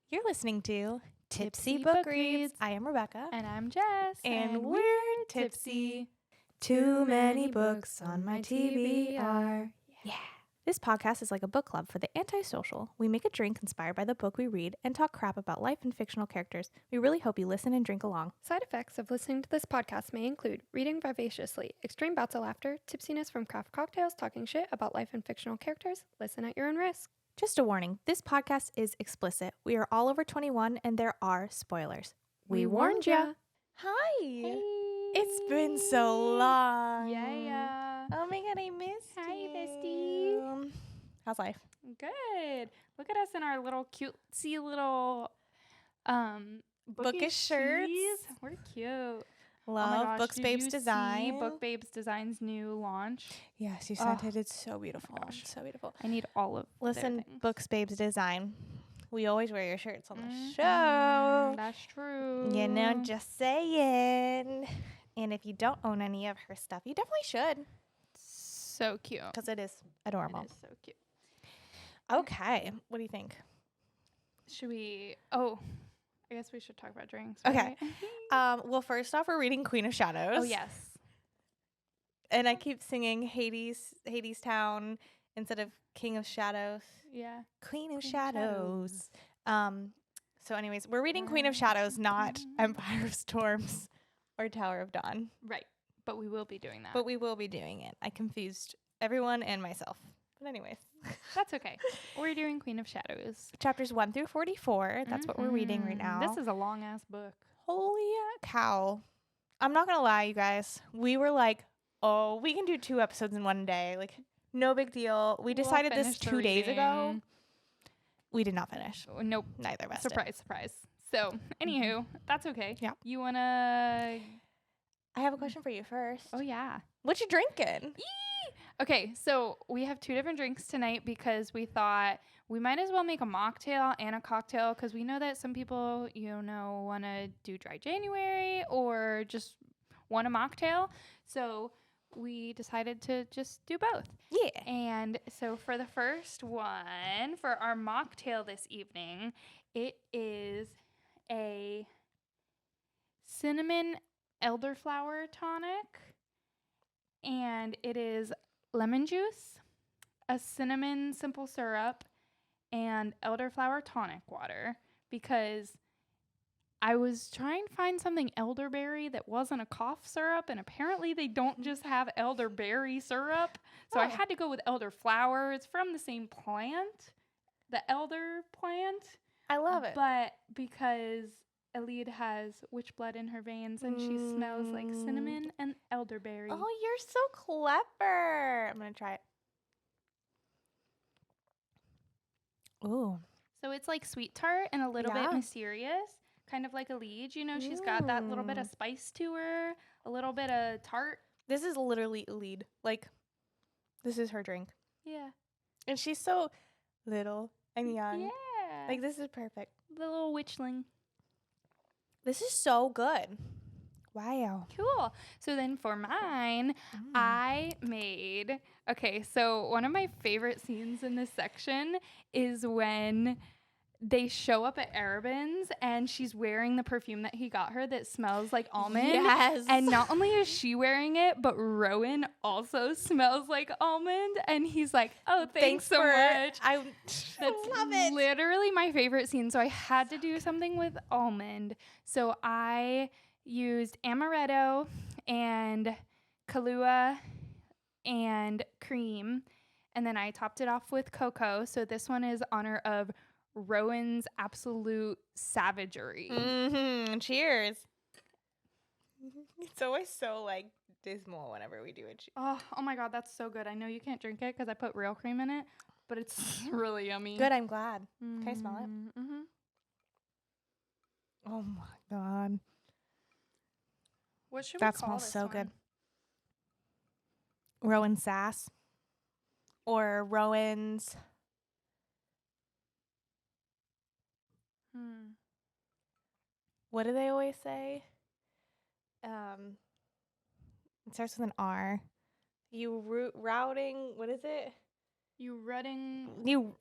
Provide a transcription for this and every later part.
You're listening to Tipsy Tipsy Book Book Reads. Reads. I am Rebecca. And I'm Jess. And we're tipsy. Too many books on my TBR. Yeah. This podcast is like a book club for the antisocial. We make a drink inspired by the book we read and talk crap about life and fictional characters. We really hope you listen and drink along. Side effects of listening to this podcast may include reading vivaciously, extreme bouts of laughter, tipsiness from craft cocktails, talking shit about life and fictional characters. Listen at your own risk. Just a warning, this podcast is explicit. We are all over 21 and there are spoilers. We warned ya. Hi. Hey. It's been so long. Yeah. Oh my god, I missed Hi, you. bestie. How's life? Good. Look at us in our little cutesy little Bookish shirts. tees. We're cute. Love oh my gosh, Books did Babes you Design. see Book Babes Design's new launch? Yes, you sent Oh. it. It's so beautiful. gosh. So beautiful. I need all of Listen, their things. Books Babes Design. We always wear your shirts on the Mhm, show. That's true. You know, just saying. And if you don't own any of her stuff, you definitely should So cute. because it is adorable. It is so cute. Okay. What do you think? Should we? Oh, I guess we should talk about drinks. Okay. Right? Well, first off, we're reading Queen of Shadows. Oh yes. And I keep singing Hades Town instead of King of Shadows. Yeah. Queen of Queen of Shadows. So anyways, we're reading Queen of Right. Shadows, not Empire of Storms or Tower of Dawn. Right. But we will be doing that. But we will be doing it. I confused everyone and myself. But anyways, That's okay. We're doing Queen of Shadows. chapters 1 through 44. That's what we're reading right now. This is a long ass book. Holy cow. I'm not going to lie, you guys. We were like, oh, we can do 2 episodes in one day. Like, no big deal. We We'll decided this finish the 2 days ago. reading. We did not finish. Oh, nope. Neither of us did. Surprise. So, anywho, that's okay. Yeah. You wanna? I have a question for you first. Oh yeah. What you drinking? Okay, so we have 2 different drinks tonight because we thought we might as well make a mocktail and a cocktail because we know that some people, want to do dry January or just want a mocktail. So we decided to just do both. Yeah. And so for the first one, for our mocktail this evening, it is a cinnamon elderflower tonic. And it is lemon juice, a cinnamon simple syrup, and elderflower tonic water because I was trying to find something elderberry that wasn't a cough syrup, and apparently they don't just have elderberry syrup. So I Oh. had to go with elderflower. It's from the same plant, the elder plant. I love it. But because Elide has witch blood in her veins and she smells like cinnamon and elderberry. Oh, you're so clever. I'm going to try it. Ooh. So it's like sweet tart and a little Yeah. bit mysterious, kind of like Elide. She's got that little bit of Mm. spice to her, a little bit of tart. This is literally a lead. Like, this is her drink. Yeah. And she's so little and young. Yeah. Like, this is perfect. the little witchling. This is so good. Wow. Cool. So then for mine, I made, so one of my favorite scenes in this section is when they show up at Arabin's and she's wearing the perfume that he got her that smells like almond. Yes. And not only is she wearing it, but Rowan also smells like almond. And he's like, oh, thanks so much. I That's love it. literally my favorite scene. So I had to do something with almond. So I used amaretto and Kahlua and cream. And then I topped it off with cocoa. So this one is honor of Rowan's absolute savagery. Mm-hmm. Cheers. It's always so, like, dismal whenever we do it. Oh my God, that's so good. I know you can't drink it because I put real cream in it, but it's really yummy. Good, I'm glad. Can I smell it? Mm-hmm. Oh, my God. What should That we call smells this so one? good. Rowan Sass. Or Rowan's... What do they always say? It starts with an R. You routing. What is it? You rutting. You.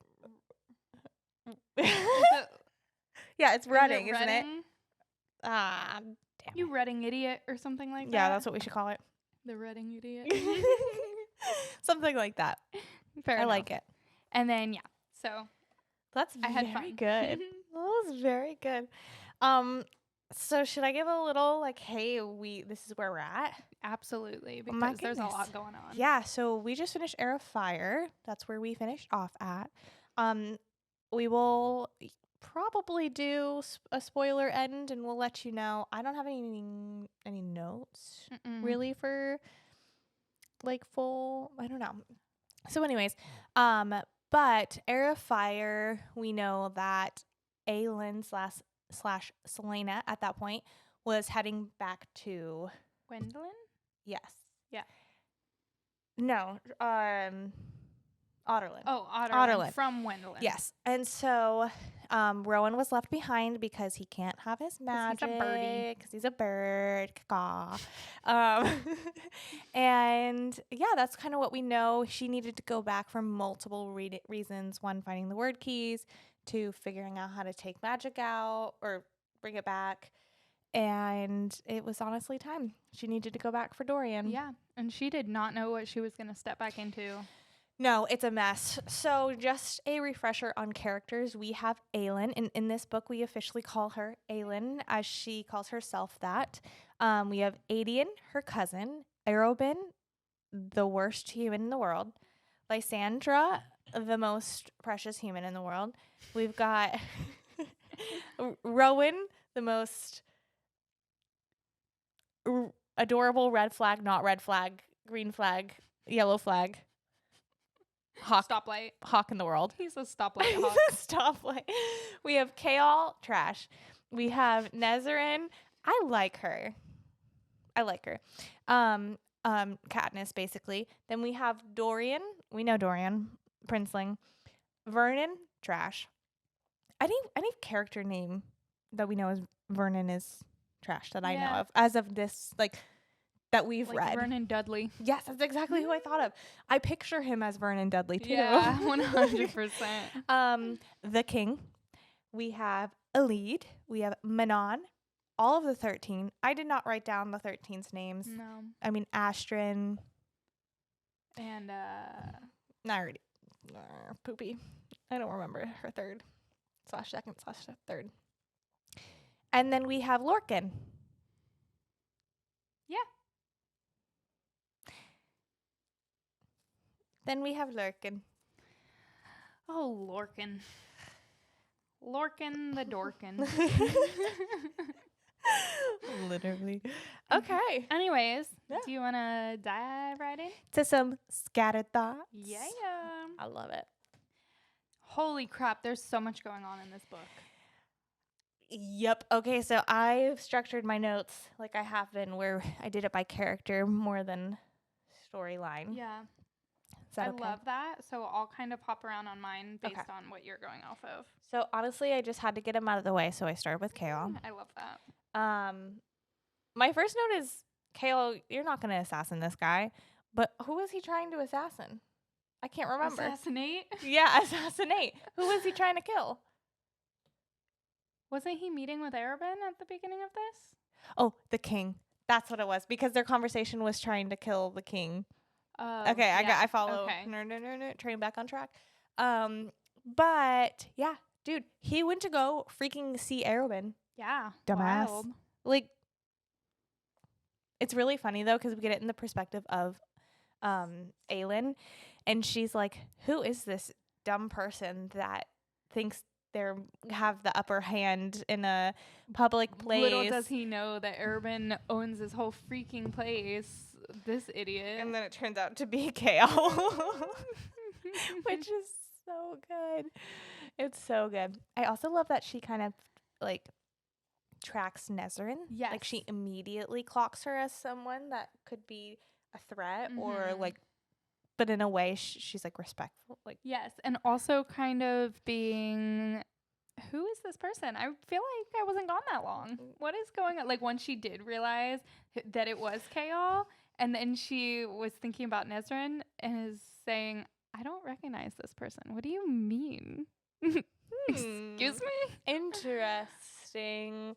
Is it Yeah, it's Is Reading, isn't it? Reading? Ah, damn. You Reading idiot or something like that? Yeah, that's what we should call it. The Reading idiot. Something like that. Fair I enough. like it. And then, yeah. So That's I had very fun. good. That was very good. So should I give a little like, hey, this is where we're at? Absolutely. Oh my Because there's a goodness. lot going on. Yeah, so we just finished Air of Fire. That's where we finished off at. We will probably do a spoiler end, and we'll let you know. I don't have any notes really for like full. I don't know. So, anyways, but Air of Fire, we know that Aelin slash Selena at that point was heading back to Gwendolyn? yes. Yeah. No, Otterlin. Oh, Otterlin. Otterlin. From Gwendolyn. Yes. And so Rowan was left behind because he can't have his magic. he's a birdie. Because he's a bird. Caw. And yeah, that's kind of what we know. She needed to go back for multiple reasons. One, finding the word keys. Two, figuring out how to take magic out or bring it back. And it was honestly time. She needed to go back for Dorian. Yeah. And she did not know what she was going to step back into. No, it's a mess. So just a refresher on characters. We have Aelin. In this book, we officially call her Aelin, as she calls herself that. We have Adian, her cousin. Arobin, the worst human in the world. Lysandra, the most precious human in the world. We've got Rowan, the most adorable red flag, not red flag, green flag, yellow flag. Hawk in the world. He's a stoplight hawk. Stoplight. We have Kaol, trash. We have Nezarin. I like her. Katniss, basically. Then we have Dorian. We know Dorian. Princeling. Vernon, trash. Any character name that we know as Vernon is trash that I know of. As of this, like, that we've read. Vernon Dudley. Yes, that's exactly who I thought of. I picture him as Vernon Dudley too. Yeah, 100%. The King. We have Elide. We have Manon. All of the 13. I did not write down the 13's names. No. I mean, Astrid. And, Poopy. I don't remember her third. /second/third. And then we have Lorcan. Yeah. Then we have Lorcan. Oh, Lorcan. Lorcan the Dorkin. Literally. Okay. Anyways, Yeah. do you want to dive right in? To some scattered thoughts. Yeah. I love it. Holy crap, there's so much going on in this book. Yep. Okay, so I've structured my notes like I have been, where I did it by character more than storyline. Yeah. Is that I okay? love that. So I'll kind of hop around on mine based on what you're going off of. So honestly, I just had to get him out of the way, so I started with Kaol. I love that. My first note is, Kaol, you're not going to assassin this guy, but who is he trying to assassin? I can't remember. Assassinate? Yeah, assassinate. Who is he trying to kill? Wasn't he meeting with Arobin at the beginning of this? Oh, the king. That's what it was, because their conversation was trying to kill the king. Okay, I follow. Okay. No. Train back on track. But yeah, dude, he went to go freaking see Arobin. Yeah. Dumbass. Wild. Like, it's really funny though, because we get it in the perspective of Aelin, and she's like, who is this dumb person that thinks they have the upper hand in a public place? Little does he know that Arobin owns this whole freaking place. This idiot. And then it turns out to be Kaol, which is so good. It's so good. I also love that she kind of like tracks Nezarin. Yes. Like, she immediately clocks her as someone that could be a threat or like, but in a way she's like respectful. Like, yes. And also kind of being, who is this person? I feel like I wasn't gone that long. What is going on? Like, when she did realize that it was Kaol, and then she was thinking about Nezarin and is saying, I don't recognize this person. What do you mean? Excuse me? Interesting.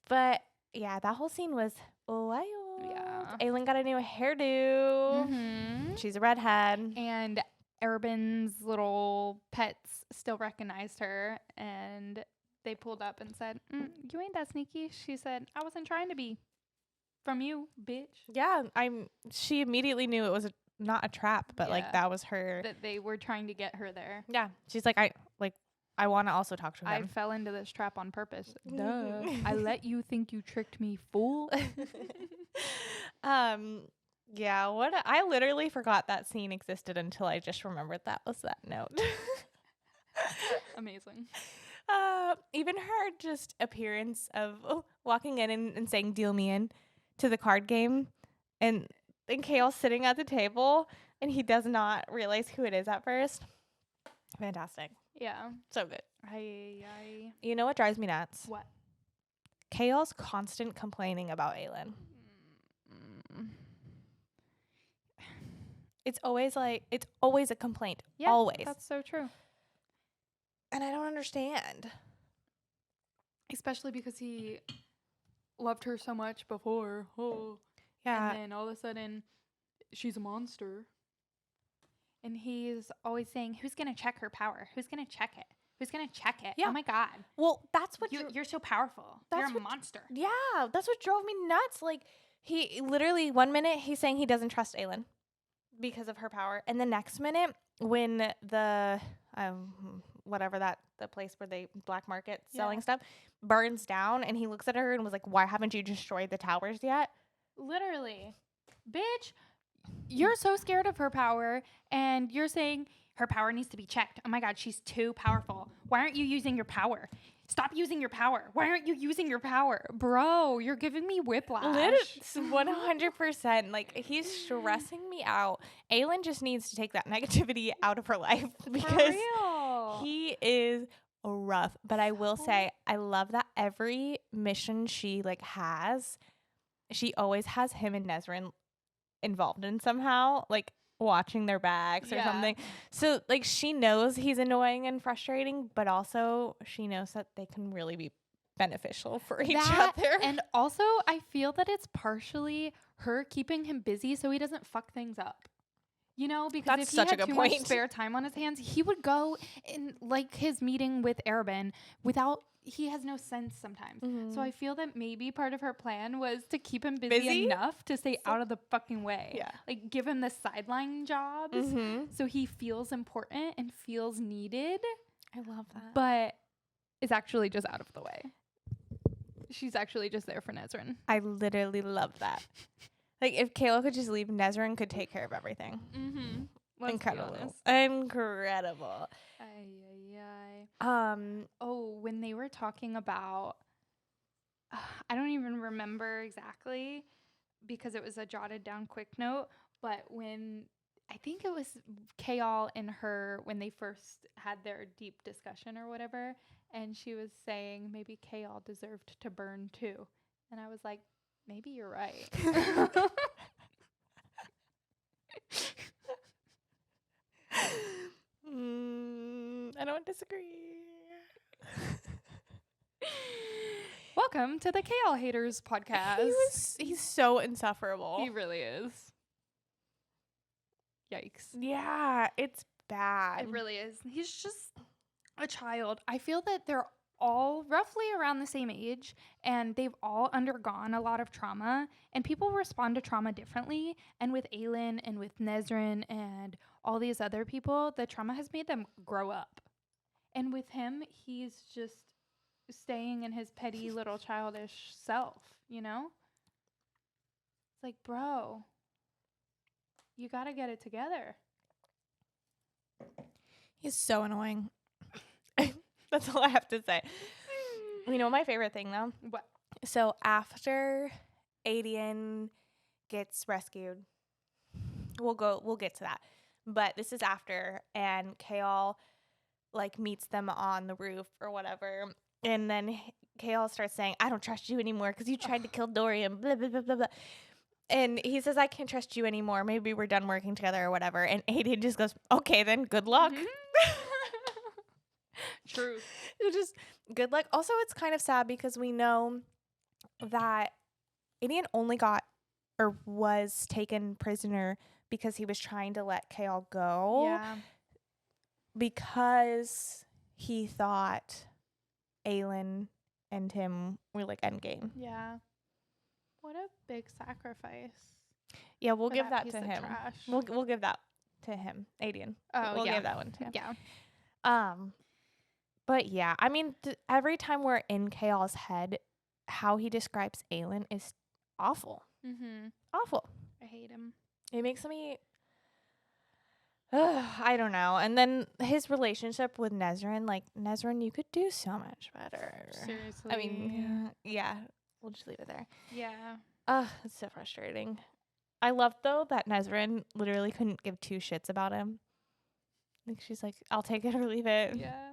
But yeah, that whole scene was wild. Yeah. Aelin got a new hairdo. Mm-hmm. She's a redhead. And Erben's little pets still recognized her, and they pulled up and said, "You ain't that sneaky." She said, "I wasn't trying to be. From you, bitch." Yeah, she immediately knew it was not a trap, but like Yeah. that was her. That they were trying to get her there. Yeah, she's like, I want to also talk to I him. fell into this trap on purpose. Duh. I let you think you tricked me, fool. Yeah, I literally forgot that scene existed until I just remembered that was that note. Amazing. Even her just appearance of walking in and saying "deal me in" to the card game, and Kale sitting at the table, and he does not realize who it is at first. Fantastic. Yeah. So good. I. You know what drives me nuts? What? Kale's constant complaining about Aelin. It's always a complaint. Yeah, always. That's so true. And I don't understand. Especially because he loved her so much before. Oh. Yeah. And then all of a sudden, she's a monster. And he's always saying, "Who's going to check her power? Who's going to check it? Who's going to check it? Yeah. Oh my God. Well, that's what You're so powerful. that's You're a what- monster." Yeah, that's what drove me nuts. Like, he literally 1 minute he's saying he doesn't trust Aelin because of her power, and the next minute when the whatever the place where they black market selling stuff burns down, and he looks at her and was like, "Why haven't you destroyed the towers yet?" Literally. Bitch, you're so scared of her power, and you're saying her power needs to be checked. Oh my God, she's too powerful. Why aren't you using your power? Stop using your power. Why aren't you using your power? Bro, you're giving me whiplash. 100%. Like, he's stressing me out. Aelin just needs to take that negativity out of her life because he is rough. But I will say, I love that every mission she has, she always has him and Nezrin involved in somehow, like watching their backs or something. So like, she knows he's annoying and frustrating, but also she knows that they can really be beneficial for each other. And also, I feel that it's partially her keeping him busy so he doesn't fuck things up. You know, because That's if he such a had good too point. much spare time on his hands, he would go in like his meeting with Erben without. He has no sense sometimes. So I feel that maybe part of her plan was to keep him busy enough to stay out of the fucking way. Yeah. Like, give him the sideline jobs so he feels important and feels needed, I love that. but is actually just out of the way. She's actually just there for Nezrin. I literally love that. Like, if Kayla could just leave, Nezrin could take care of everything. Incredible. Incredible. Oh, when they were talking about, I don't even remember exactly because it was a jotted down quick note, but when I think it was Kayal and her when they first had their deep discussion or whatever, and she was saying maybe Kayal deserved to burn too. And I was like, maybe you're right. I don't disagree. Welcome to the Kale Haters podcast. He's so insufferable. He really is. Yikes. Yeah, it's bad. It really is. He's just a child. I feel that they're all roughly around the same age and they've all undergone a lot of trauma, and people respond to trauma differently. And with Aelin and with Nezrin and all these other people, the trauma has made them grow up. And with him, he's just staying in his petty little childish self, you know? It's like, bro, you gotta get it together. He's so annoying. That's all I have to say. You know my favorite thing though? What? So after Adian gets rescued, we'll get to that. But this is after, and Kale like meets them on the roof or whatever. And then Kale starts saying, "I don't trust you anymore because you tried to kill Dorian, blah, blah, blah, blah, blah." And he says, "I can't trust you anymore. Maybe we're done working together or whatever." And Aiden just goes, "Okay, then good luck." Truth. It's just good luck. Also, it's kind of sad because we know that Adian only got or was taken prisoner because he was trying to let Kaol go. Yeah. Because he thought Aelin and him were like endgame. Yeah. What a big sacrifice. Yeah, we'll for give that piece to of him. trash. We'll give that to him, Adian. Oh, we'll yeah. give that one to him. Yeah. But yeah, I mean, every time we're in Kaol's head, how he describes Aelin is awful. Mm-hmm. Awful. I hate him. It makes me. I don't know. And then his relationship with Nezrin, like, Nezrin, you could do so much better. Seriously. I mean, yeah, we'll just leave it there. Yeah. It's so frustrating. I love, though, that Nezrin literally couldn't give two shits about him. Like, she's like, I'll take it or leave it. Yeah.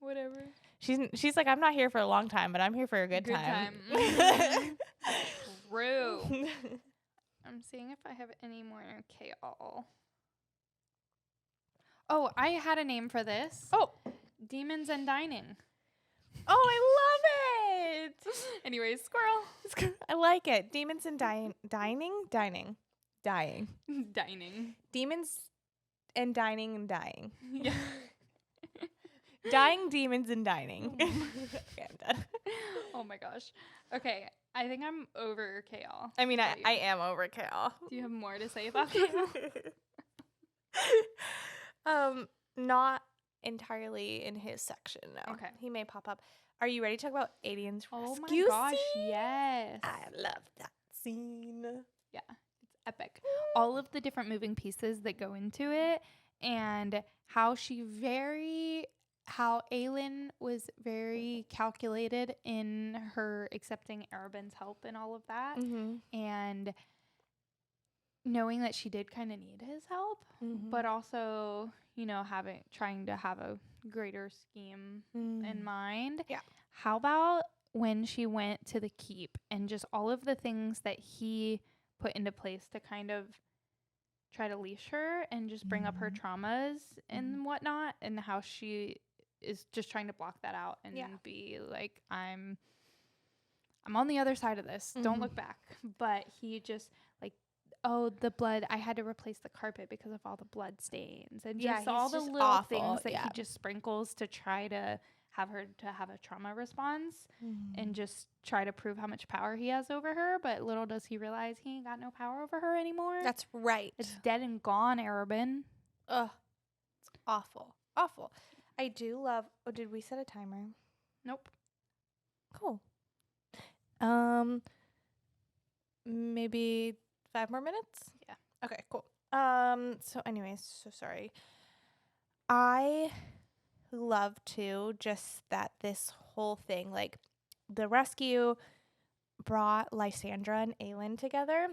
Whatever. She's like, I'm not here for a long time, but I'm here for a good time. Mhm. True. I'm seeing if I have any more Kaol. Oh, I had a name for this. Oh. Demons and Dining. Oh, I love it. Anyways, squirrel. I like it. Demons and dying. Dining. Demons and dining and dying. Yeah. Dying demons and dining. Oh. Okay, I'm done. Oh my gosh. Okay, I think I'm over Kaol. I mean, What about I you? am over Kaol. Do you have more to say about Kaol? Not entirely in his section, no. Okay. He may pop up. Are you ready to talk about Adian's Oh my rescue gosh, scene? yes. I love that scene. Yeah, it's epic. All of the different moving pieces that go into it, and how Aelin was very calculated in her accepting Arobyn's help and all of that, Mm-hmm. and knowing that she did kind of need his help, but also, trying to have a greater scheme in mind. Yeah. How about when she went to the keep and just all of the things that he put into place to kind of try to leash her and just bring up her traumas and whatnot, and how she is just trying to block that out and be like, I'm on the other side of this. Don't look back. But he just like, oh, the blood, I had to replace the carpet because of all the blood stains, and just all the little awful, things that he just sprinkles to try to have her to have a trauma response and just try to prove how much power he has over her. But little does he realize he ain't got no power over her anymore. That's right. It's dead and gone, Arobyn. Ugh. It's awful. Awful. I do love. Oh, did we set a timer? Nope. Cool. Maybe 5 more minutes? Yeah. Okay, cool. So anyways, so sorry. I love too just that this whole thing, like the rescue brought Lysandra and Aelin together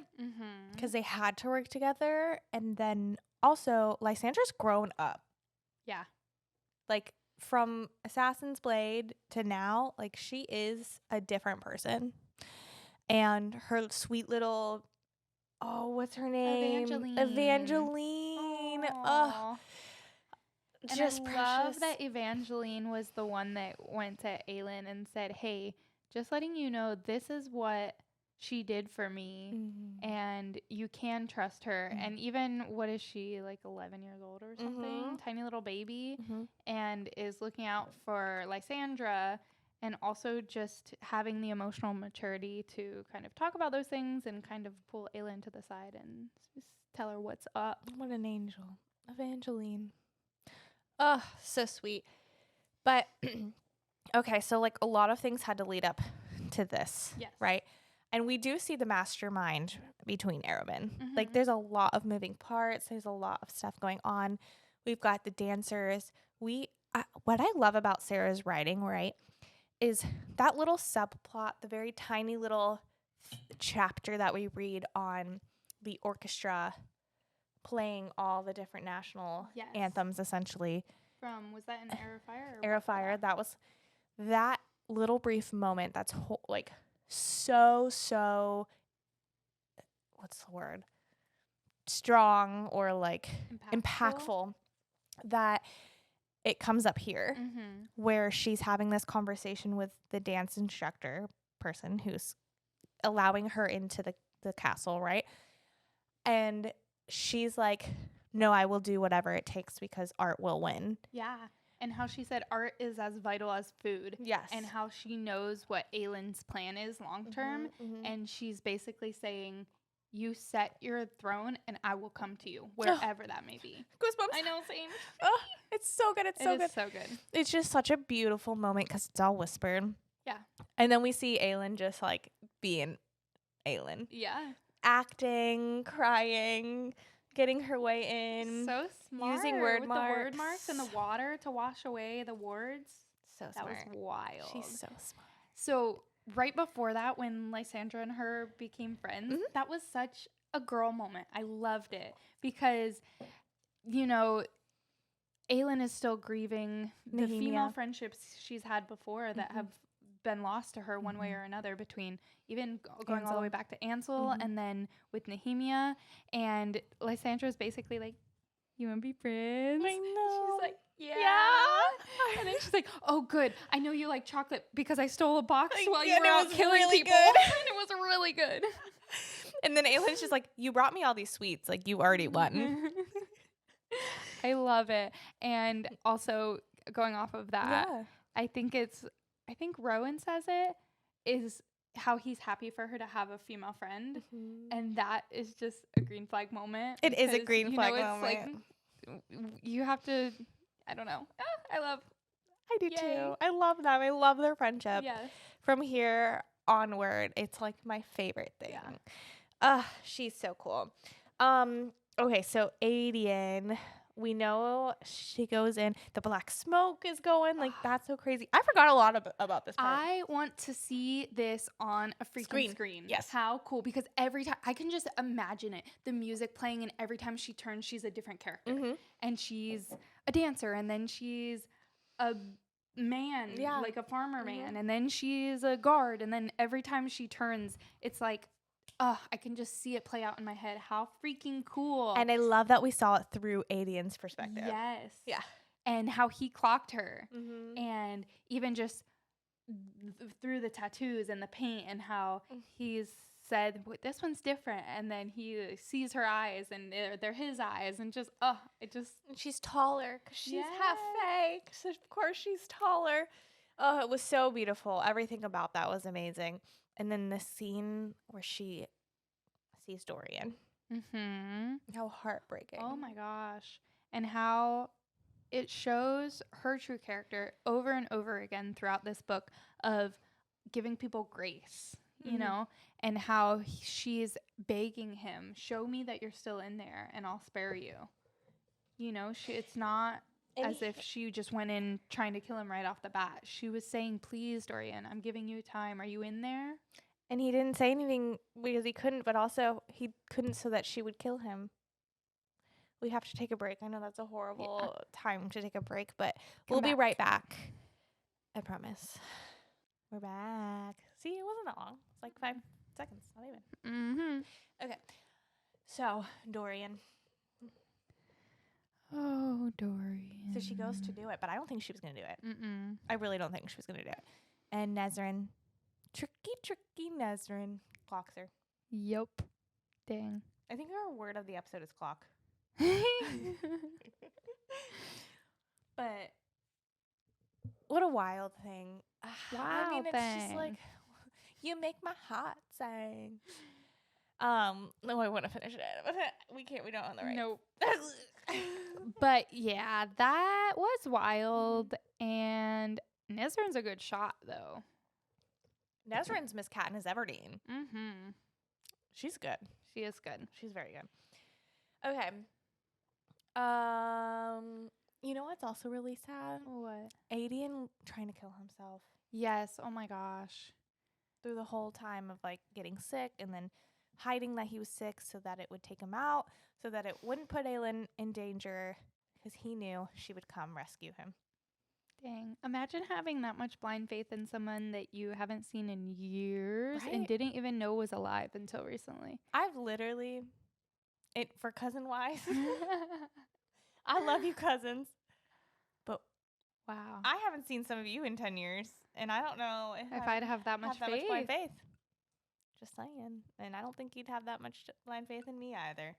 because they had to work together, and then also Lysandra's grown up. Yeah. Like from Assassin's Blade to now, like she is a different person. And her sweet little, what's her name? Evangeline. Aww. And Just I precious. love that Evangeline was the one that went to Aelin and said, hey, just letting you know, this is what she did for me, and you can trust her. And even, what is she, like 11 years old or something? Tiny little baby, and is looking out for Lysandra, and also just having the emotional maturity to kind of talk about those things and kind of pull Aelin to the side and just tell her what's up. What an angel. Evangeline. Oh, so sweet. But, okay, so like a lot of things had to lead up to this, Yes. right? And we do see the mastermind between Arobyn. Like there's a lot of moving parts. There's a lot of stuff going on. We've got the dancers. What I love about Sarah's writing, right, is that little subplot, the very tiny little chapter that we read on the orchestra playing all the different national anthems, essentially. Was that in Air of Fire? Air of Fire. That was that little brief moment. That's like so, what's the word? Strong or like impactful that it comes up here Mm-hmm. where she's having this conversation with the dance instructor person who's allowing her into the castle, right? And she's like, no, I will do whatever it takes because art will win. Yeah. And how she said art is as vital as food. Yes. And how she knows what Aylin's plan is long term. And she's basically saying, you set your throne and I will come to you wherever that may be. Goosebumps. I know, same. Oh, it's so good. It's so good. It is so good. It's just such a beautiful moment because it's all whispered. Yeah. And then we see Aylin just like being Aylin. Yeah. Acting, crying, getting her way in. So smart. Using word with marks. the word marks and the water to wash away the wards. So That smart. was wild. She's so smart. So right before that, when Lysandra and her became friends, that was such a girl moment. I loved it because, you know, Aylin is still grieving the Nehemia. female friendships she's had before that have been lost to her one way or another, between even going all the way Ansel. back to Ansel and then with Nehemia. And Lysandra's basically like, you want to be friends? I know. She's like, yeah. And then she's like, oh, good. I know you like chocolate because I stole a box while you Yeah, were and it out was killing really people. good. And it was really good. And then Aylin's just like, you brought me all these sweets. Like, you already won. I love it. And also going off of that, I think Rowan says it, is how he's happy for her to have a female friend. And that is just a green flag moment. It is a because, green flag it's moment. like, you have to, I don't know. I do Yay. too. I love them. I love their friendship. Yes. From here onward, it's like my favorite thing. She's so cool. Okay, so Adian, we know she goes in. The black smoke is going. Like, that's so crazy. I forgot a lot about this part. I want to see this on a freaking screen. Yes. How cool. Because every time, I can just imagine it. The music playing, and every time she turns, she's a different character. And she's a dancer, and then she's a man, like a farmer man, and then she's a guard, and then every time she turns, it's like, I can just see it play out in my head. How freaking cool. And I love that we saw it through Adian's perspective. Yes. Yeah. And how he clocked her. And even just through the tattoos and the paint, and how he's said, this one's different. And then he sees her eyes, and they're his eyes. And just, it just. And she's taller because she's half fake. So, of course, she's taller. Oh, it was so beautiful. Everything about that was amazing. And then the scene where she sees Dorian. How heartbreaking. Oh my gosh. And how it shows her true character over and over again throughout this book of giving people grace, you know, and how she's begging him, show me that you're still in there and I'll spare you. You know, it's not as if she just went in trying to kill him right off the bat. She was saying, please, Dorian, I'm giving you time. Are you in there? And he didn't say anything because he couldn't, but also he couldn't so that she would kill him. We have to take a break. I know that's a horrible time to take a break, but we'll be right back. I promise. We're back. See, it wasn't that long. It's like 5 seconds, not even. Okay. So, Dorian. Oh, Dorian. So she goes to do it, but I don't think she was going to do it. I really don't think she was going to do it. And Nezrin, tricky Nezrin, clocks her. Yup. Dang. I think our word of the episode is clock. But what a wild thing. I mean, it's just like, you make my heart sing. No, I want to finish it. We don't on the right. Nope. But yeah, that was wild. And Nezrin's a good shot, though. Nezrin's Miss Katniss Everdeen. She's good. She is good. She's very good. Okay. You know what's also really sad? What? Adian trying to kill himself Yes. Oh my gosh. through the whole time of like getting sick and then hiding that he was sick so that it would take him out, so that it wouldn't put Aylin in danger, because he knew she would come rescue him. Dang. Imagine having that much blind faith in someone that you haven't seen in years and Right? didn't even know was alive until recently. I've literally, for cousin wise, I love you cousins, but Wow. I haven't seen some of you in 10 years, and I don't know If I'd have that much faith. blind faith. Just saying. And I don't think you'd have that much blind faith in me either.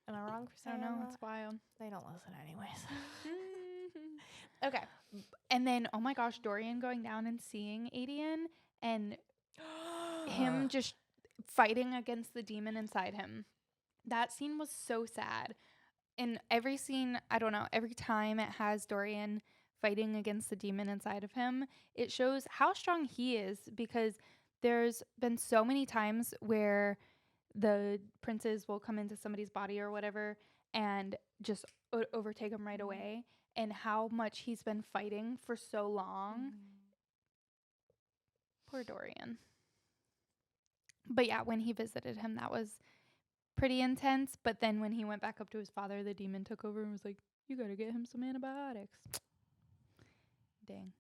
Am I wrong for saying I don't know. that? It's wild. They don't listen anyways. Okay. And then, oh my gosh, Dorian going down and seeing Adian and him just fighting against the demon inside him. That scene was so sad. And every scene, I don't know, every time it has Dorian fighting against the demon inside of him, it shows how strong he is, because there's been so many times where the princes will come into somebody's body or whatever and just overtake him right away, and how much he's been fighting for so long. Poor Dorian. But yeah, when he visited him, that was pretty intense. But then when he went back up to his father, the demon took over and was like, you gotta get him some antibiotics. Dang.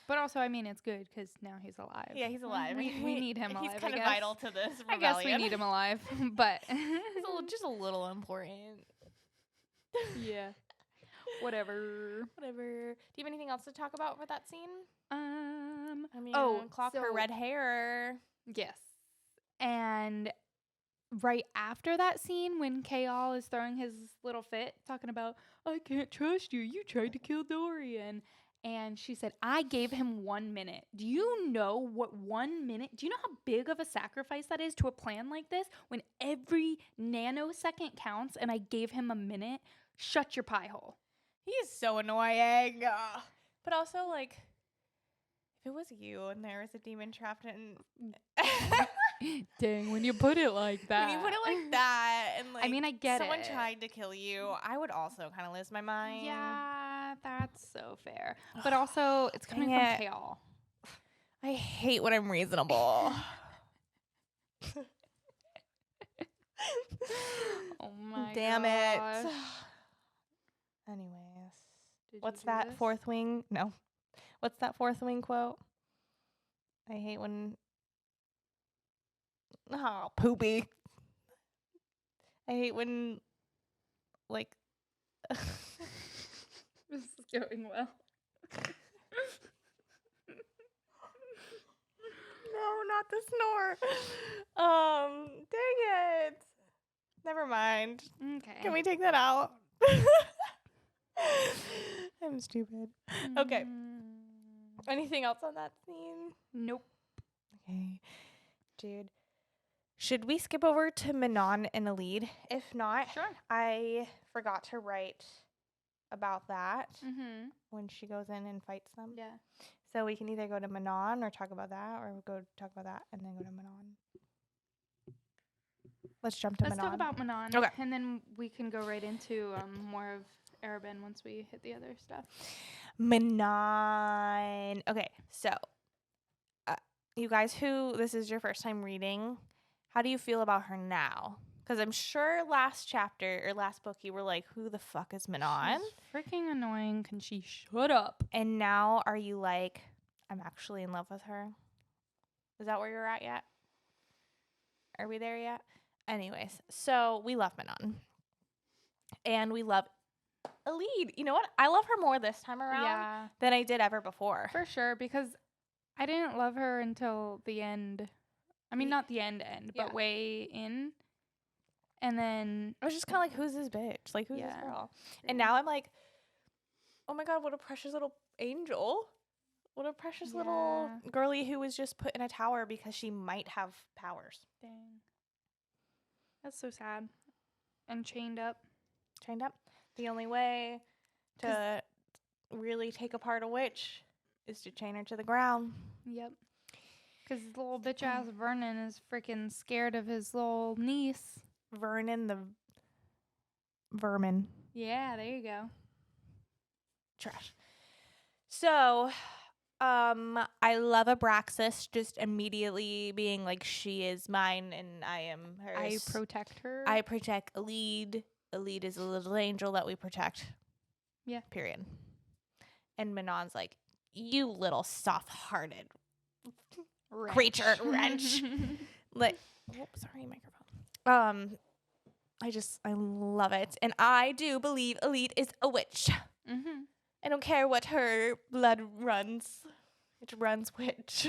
But also, I mean, it's good because now he's alive. Yeah, he's alive. We need him alive. He's kind I of guess. vital to this rebellion. I guess we need him alive. But He's just a little important. Yeah. Whatever. Do you have anything else to talk about for that scene? I mean, oh, clock her so- red hair. Yes. And right after that scene, when Kaol is throwing his little fit, talking about, I can't trust you. You tried to kill Dorian. And she said, I gave him 1 minute. Do you know what 1 minute? Do you know how big of a sacrifice that is to a plan like this? When every nanosecond counts and I gave him a minute? Shut your pie hole. He is so annoying. But also, like, if it was you and there was a demon trapped in... Dang, when you put it like that. When you put it like that, and like, I mean, I get someone it. tried to kill you, I would also kind of lose my mind. Yeah, that's so fair. But also, it's coming Dang from it. Kaol. I hate when I'm reasonable. Oh my Damn gosh. it. Anyways, Did you what's do that this? fourth wing? No. What's that fourth wing quote? I hate when... Oh, poopy. I hate when, like... This is going well. No, not the snore. Dang it. Never mind. Okay. Can we take that out? I'm stupid. Okay. Anything else on that scene? Nope. Okay. Dude. Should we skip over to Manon and Alid? If not, Sure. I forgot to write about that Mm-hmm. when she goes in and fights them. Yeah. So we can either go to Manon or talk about that, or go talk about that and then go to Manon. Let's jump to Let's Manon. talk about Manon. Okay. And then we can go right into more of Arabin once we hit the other stuff. Manon. Okay, so you guys who this is your first time reading, how do you feel about her now? Because I'm sure last chapter or last book you were like, who the fuck is Manon? She's freaking annoying. Can she shut up? And now are you like, I'm actually in love with her? Is that where you're at yet? Are we there yet? Anyways, so we love Manon. And we love Alid. You know what? I love her more this time around Yeah, than I did ever before. for sure. Because I didn't love her until the end. I mean, not the end, Yeah. but way in. And then I was just kind of like, who's this bitch? Like, who's this Yeah. girl? And now I'm like, oh my God, what a precious little angel. What a precious little Yeah. girlie who was just put in a tower because she might have powers. dang, that's so sad. And chained up. Trained up. The only way to really take apart a witch is to chain her to the ground. Yep. Because little bitch ass Vernon is freaking scared of his little niece. Vernon the vermin. Yeah, there you go. Trash. So, I love Abraxas just immediately being like, she is mine and I am hers. I protect her. I protect Alid. Alid is a little angel that we protect. Yeah. Period. And Manon's like, you little soft-hearted creature, wrench. Like, whoops, sorry, microphone. I love it. And I do believe Alid is a witch. Mm-hmm. I don't care what her blood runs. It runs which.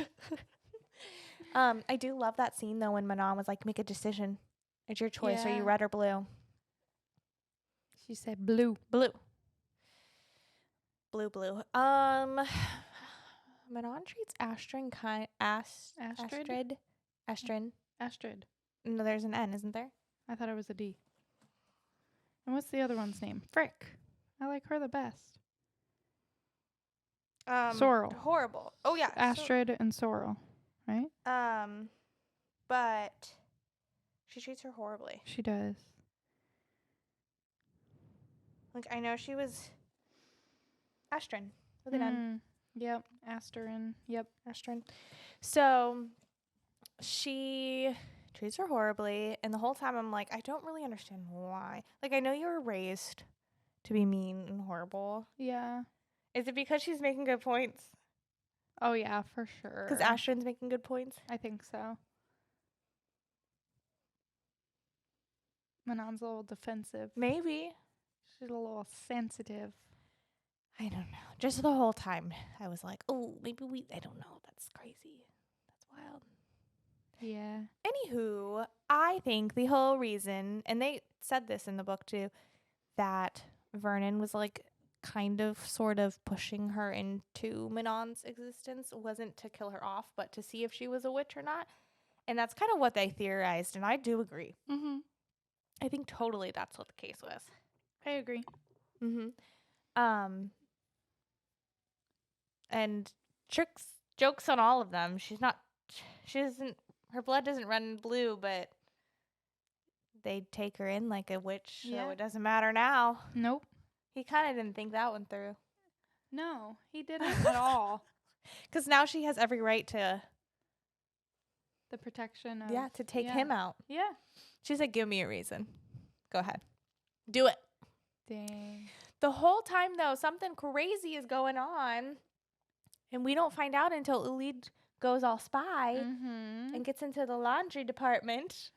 I do love that scene though when Manon was like, make a decision. It's your choice. Are you Yeah. red or blue? She said blue. Blue. Blue. Manon treats Astrid Astrid? Astrid. No, there's an N, isn't there? I thought it was a D. And what's the other one's name? Frick. I like her the best. Sorrel. Horrible. Oh yeah. Astrid and Sorrel, right? But she treats her horribly. She does. Like I know she was Astrid with an N. Yep. Asterin. Yep. Astrid. So she treats her horribly, and the whole time I'm like, I don't really understand why. Like I know you were raised to be mean and horrible. Yeah. Is it because she's making good points? Oh yeah, for sure. Because Astrid's making good points? I think so. Manon's a little defensive. Maybe. She's a little sensitive. I don't know. Just the whole time I was like, oh, maybe I don't know. That's crazy. That's wild. Yeah. Anywho, I think the whole reason, and they said this in the book too, that Vernon was like kind of sort of pushing her into Manon's existence wasn't to kill her off, but to see if she was a witch or not. And that's kind of what they theorized, and I do agree. Mm-hmm. I think totally that's what the case was. I agree. Mm-hmm. And jokes on all of them. She doesn't, her blood doesn't run blue, but they take her in like a witch, so Yeah. it doesn't matter now. Nope. He kind of didn't think that one through. No, he didn't at all. Because now she has every right to, The protection of... to take him out. Yeah. She's like, give me a reason. Go ahead. Do it. Dang. The whole time, though, something crazy is going on, and we don't find out until Ulid goes all spy Mm-hmm. and gets into the laundry department.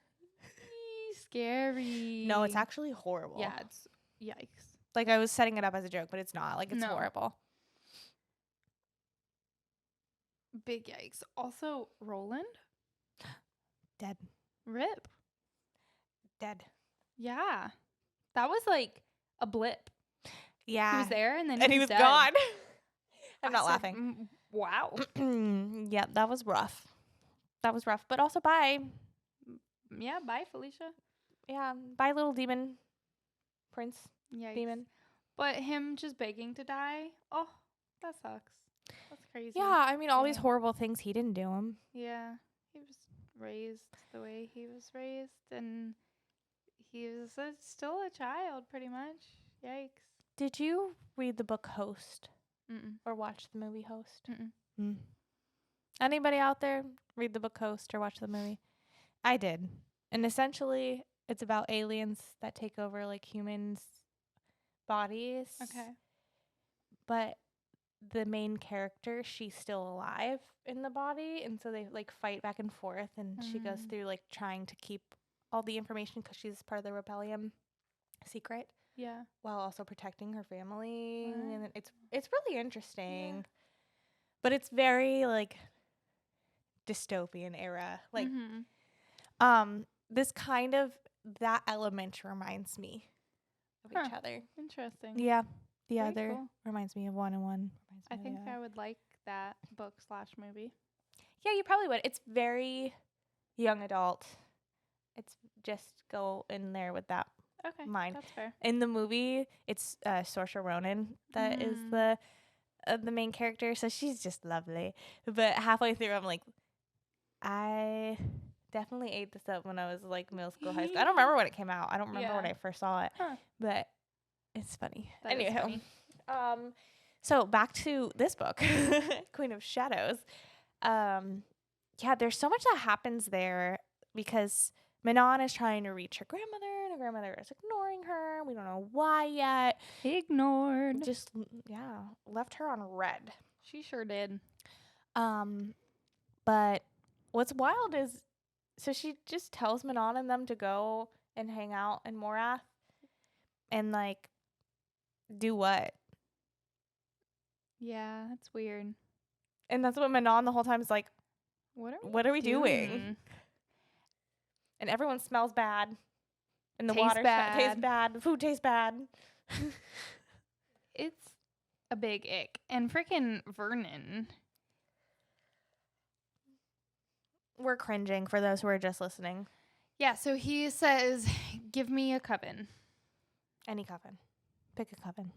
Scary. No, it's actually horrible. Yeah, it's... Yikes. Like, I was setting it up as a joke, but it's not. Like, it's No. horrible. Big yikes. Also, Roland? Dead. Rip. Dead. Yeah. That was like a blip. Yeah. He was there and then And he was dead. gone. I'm I not said, laughing. Wow. Yeah, that was rough. But also bye. Yeah, bye, Felicia. Yeah, bye, little demon. Prince. Yikes. Demon. But him just begging to die, oh, that sucks. That's crazy. Yeah, I mean, all these Yeah. horrible things, he didn't do them. Yeah. He was raised the way he was raised, and he was still a child, pretty much. Yikes. Did you read the book Host Mm-mm. or watch the movie Host? Mm-mm. Anybody out there read the book Host or watch the movie? I did. And essentially, it's about aliens that take over, like, humans' bodies. Okay. But the main character, she's still alive in the body. And so they, like, fight back and forth. And she goes through, like, trying to keep all the information because she's part of the rebellion secret Yeah. while also protecting her family. Right. And it's really interesting. Yeah. But it's very, like, dystopian era. Like, this kind of, that element reminds me of each other. Interesting. Yeah. The Very other cool. reminds me of 101. I think I would like that book/movie. Yeah, you probably would. It's very young adult. It's just go in there with that Okay. mind. That's fair. In the movie, it's Saoirse Ronan that is the main character, so she's just lovely. But halfway through, I'm like, I definitely ate this up when I was like middle school, high school. I don't remember when it came out. I don't remember when I first saw it, but it's funny. That is Anywho, funny. so back to this book, Queen of Shadows. Yeah, there's so much that happens there because Manon is trying to reach her grandmother, and her grandmother is ignoring her. We don't know why yet. Ignored. Just, left her on red. She sure did. But what's wild is, so she just tells Manon and them to go and hang out in Morath and, like, do what? Yeah, that's weird. And that's what Manon the whole time is like, What are we doing? And everyone smells bad. And the Tastes water tastes bad. bad. The food tastes bad. It's a big ick. And freaking Vernon. We're cringing for those who are just listening. Yeah, so he says, give me a coven Any coven. Pick a coven.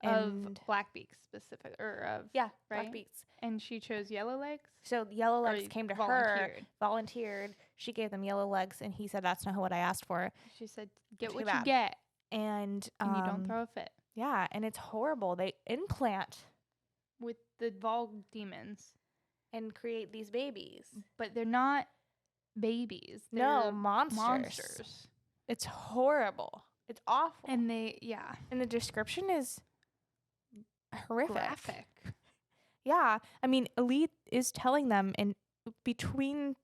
of Blackbeak specific, or of, yeah, right? Black Beaks. And she chose Yellowlegs? So Yellowlegs Or came to her, volunteered. volunteered. She gave them Yellowlegs, and he said, that's not what I asked for. She said, get Too what bad. you get, And and you don't throw a fit. Yeah, and it's horrible. They implant With the Vol demons. and create these babies. But they're not babies. No, They're monsters. It's horrible. It's awful. And yeah. And the description is horrific. Graphic. Yeah. I mean, Elite is telling them, and between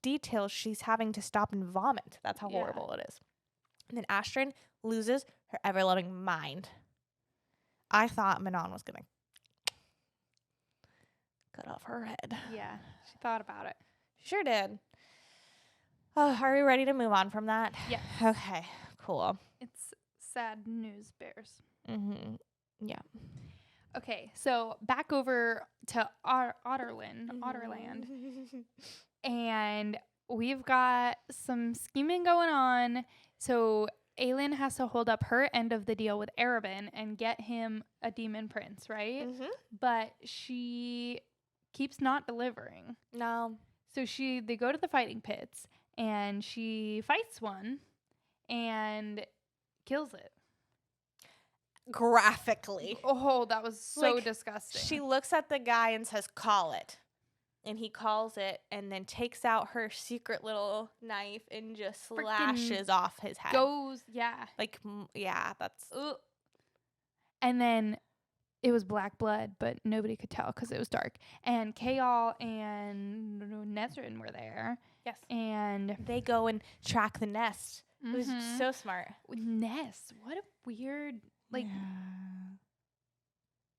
details, she's having to stop and vomit. That's how horrible it is. And then Astrid loses her ever-loving mind. I thought Manon was going to cut off her head. Yeah, she thought about it. She sure did. Oh, are we ready to move on from that? Yeah. Okay, cool. It's sad news bears. Mm-hmm. Yeah. Okay, so back over to Otterland, and we've got some scheming going on. So Aelin has to hold up her end of the deal with Arabin and get him a demon prince, right? Mm-hmm. But she keeps not delivering. No. So they go to the fighting pits, and she fights one and kills it. Graphically. Oh, that was so Like, disgusting. She looks at the guy and says, call it. And he calls it and then takes out her secret little knife and just slashes off his head. Yeah. Like, yeah, that's... Ugh. And then it was black blood, but nobody could tell because it was dark. And Kaol and Nesrin were there. Yes. And they go and track the nest. It was so smart. Nest. What a weird... Like,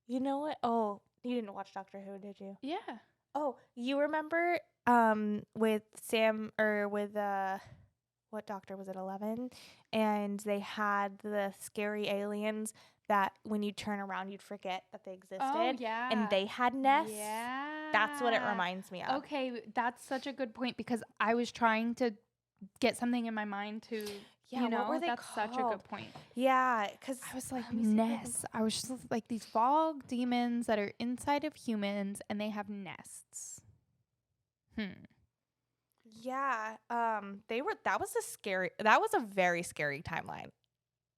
you know what? Oh, you didn't watch Doctor Who, did you? Yeah. Oh, you remember with Sam, or with what doctor was it, 11? And they had the scary aliens that when you turn around you'd forget that they existed. Oh, yeah. And they had nests. Yeah. That's what it reminds me of. Okay, that's such a good point, because I was trying to get something in my mind to... Yeah, what were they that's called? such a good point. Yeah, because I was like, nests. I was just like, these fog demons that are inside of humans, and they have nests. Yeah, that was a very scary timeline.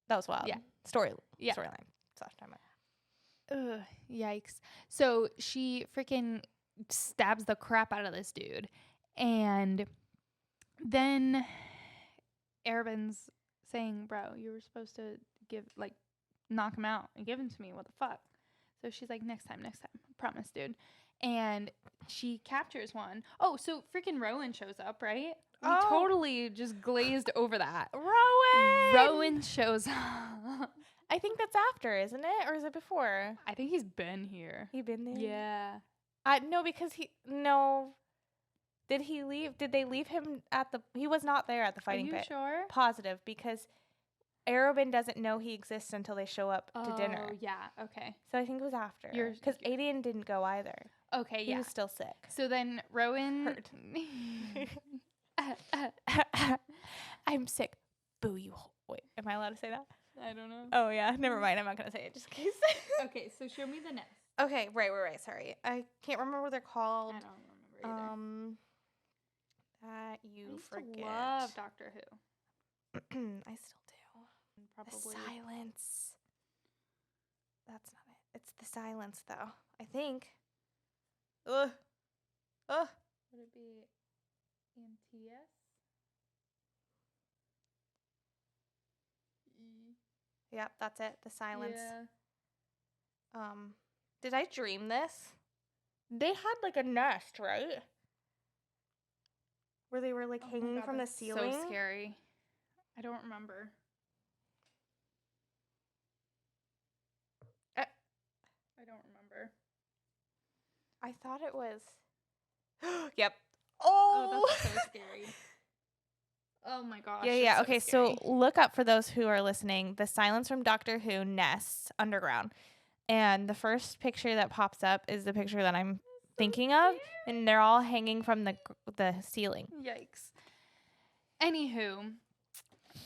That was wild. Yeah. Storyline /timeline. Ugh, yikes. So she freaking stabs the crap out of this dude, and then Arabin's saying, bro, you were supposed to knock him out and give him to me. What the fuck? So she's like, next time. Promise, dude. And she captures one. Oh, so freaking Rowan shows up, right? We totally just glazed over that. Rowan shows up. I think that's after, isn't it? Or is it before? I think he's been here. He been there? Yeah. No, because Did he leave? Did they leave him he was not there at the fighting pit. Are you sure? Positive, because Arabin doesn't know he exists until they show up to dinner. Oh, yeah. Okay. So I think it was after. Because Aiden didn't go either. Okay, yeah. He was still sick. So then Rowan... Hurt. I'm sick. Boo, you wait, am I allowed to say that? I don't know. Oh, yeah. Never mind. I'm not going to say it just in case. Okay, so show me the nest. Okay, right. Sorry. I can't remember what they're called. I don't remember either. That you forget. I love Doctor Who. I still do. Probably. The silence. That's not it. It's the silence, though. I think. Ugh. Would it be Antias? Yep, that's it. The silence. Yeah. Did I dream this? They had like a nest, right? Where they were like hanging from the ceiling. So scary. I don't remember. I don't remember. I thought it was. Yep. Oh, that's so scary. Oh my gosh. Yeah. it's Okay, scary. so look up for those who are listening. The Silence from Doctor Who nests underground. And the first picture that pops up is the picture that I'm thinking of, and they're all hanging from the ceiling. Yikes. Anywho,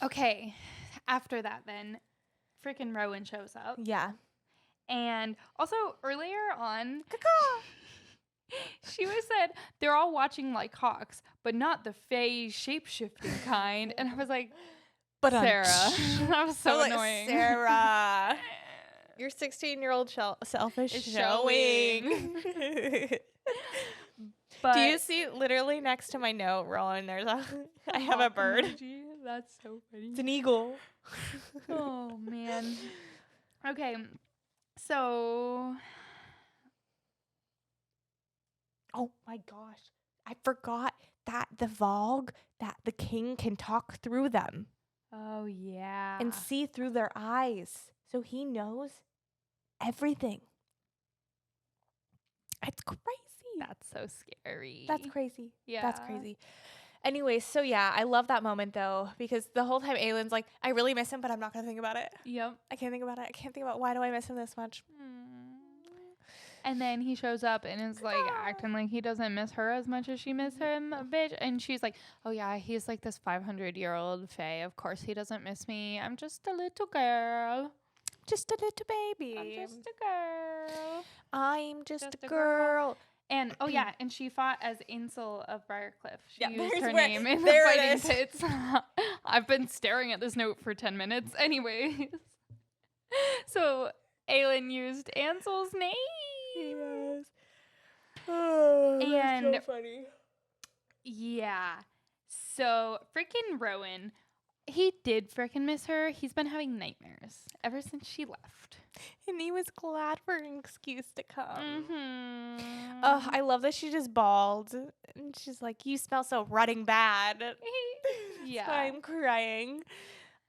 okay, after that then, freaking Rowan shows up. Yeah. And also earlier on, she was said they're all watching like hawks, but not the Fae shape-shifting kind. And I was like, But Sarah. That was so annoying. Sarah. Your 16-year-old selfish Is showing. But Do you see literally next to my note, Rowan, there's I have a bird. emoji? That's so funny. It's an eagle. Oh, man. Okay, so Oh my gosh. I forgot that the Vogue, that the king can talk through them oh yeah. and see through their eyes. So he knows everything. It's crazy. That's so scary. That's crazy. Yeah. That's crazy. Anyways, so yeah, I love that moment though, because the whole time Aylin's like, I really miss him, but I'm not going to think about it. Yep. I can't think about it. I can't think about why do I miss him this much. And then he shows up and is like acting like he doesn't miss her as much as she miss him, bitch. And she's like, oh yeah, he's like this 500-year-old fae. Of course he doesn't miss me. I'm just a little girl. Just a little baby. I'm just a girl. I'm just Just a a girl. girl. And oh yeah, and she fought as Ansel of Briarcliff. She Yeah, used there's her where- name in the there it fighting is. pits. I've been staring at this note for 10 minutes. Anyways. So Aelin used Ansel's name. Yes. Oh, And- that's so funny. Yeah. So freaking Rowan, he did freaking miss her. He's been having nightmares ever since she left. And he was glad for an excuse to come. Mm-hmm. Oh, I love that she just bawled. And she's like, you smell so rotting bad. Yeah. So I'm crying.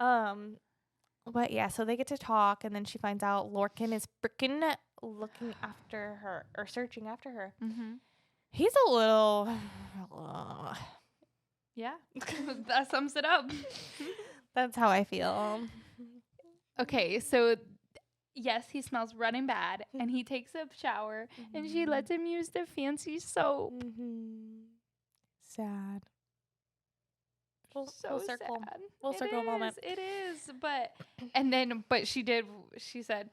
But yeah, so they get to talk, and then she finds out Lorcan is freaking looking after her, or searching after her. Mm-hmm. He's a little... Yeah. That sums it up. That's how I feel. Okay, so yes, he smells running bad, and he takes a shower, and she lets him use the fancy soap. Sad. Full So circle. sad. Full circle moment. It is, but she said,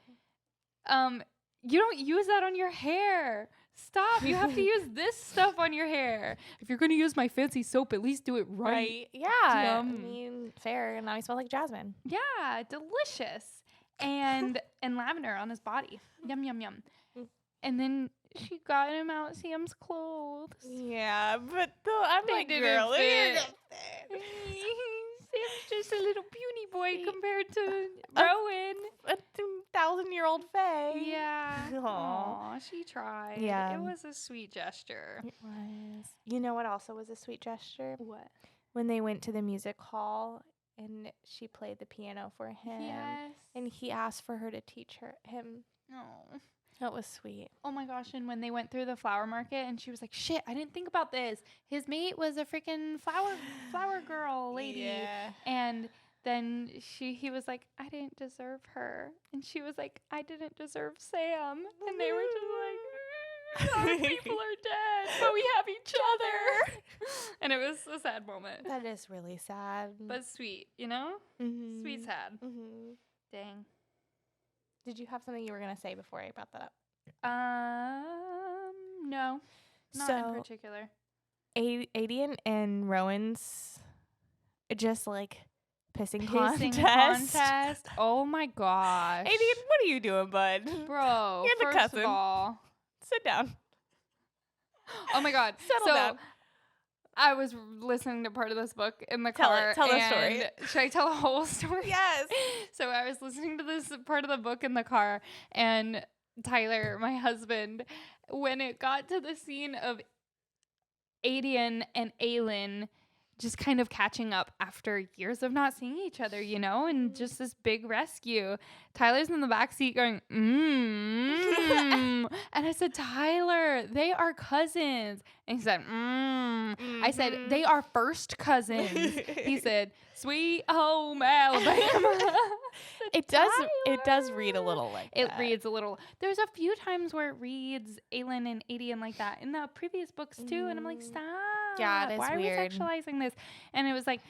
you don't use that on your hair. Stop. You have to use this stuff on your hair. If you're going to use my fancy soap, at least do it right. Yeah. I Yum. mean, fair. And now he smells like jasmine. Yeah, delicious. And lavender on his body. Yum, yum, yum. And then she got him out Sam's clothes. Yeah, but though I'm They like, didn't girl, fit. fit. Sam's just a little puny boy compared to Rowan. A 1,000-year-old fae. Yeah. Aw. Aw, she tried. Yeah. It was a sweet gesture. It was. You know what also was a sweet gesture? What? When they went to the music hall and she played the piano for him. Yes. And he asked for her to teach him. Oh. That was sweet. Oh my gosh, and when they went through the flower market and she was like, shit, I didn't think about this. His mate was a freaking flower girl lady. Yeah. And then he was like, I didn't deserve her. And she was like, I didn't deserve Sam. And they were just like, our people are dead, but we have each other. And it was a sad moment. That is really sad. But sweet, you know? Mhm. Sweet sad. Mhm. Dang. Did you have something you were going to say before I brought that up? No. Not So- in particular. Adian and Rowan's just like pissing Pissing contest. contest. Oh my gosh. Adian, what are you doing, bud? Bro, You're the first cousin. of all. Sit down. Oh my god. Settle so down. I was listening to part of this book in the Tell it. car. Tell the and story. Should I tell the whole story? Yes. So I was listening to this part of the book in the car, and Tyler, my husband, when it got to the scene of Adian and Aelin just kind of catching up after years of not seeing each other, you know, and just this big rescue. Tyler's in the backseat going, and I said, Tyler, they are cousins. And he said, I said, they are first cousins. He said, sweet home Alabama. It does read a little like it that. reads a little. There's a few times where it reads Aelin and Adian like that in the previous books too, and I'm like, stop. Yeah, it is Why weird. are we sexualizing this? And it was like,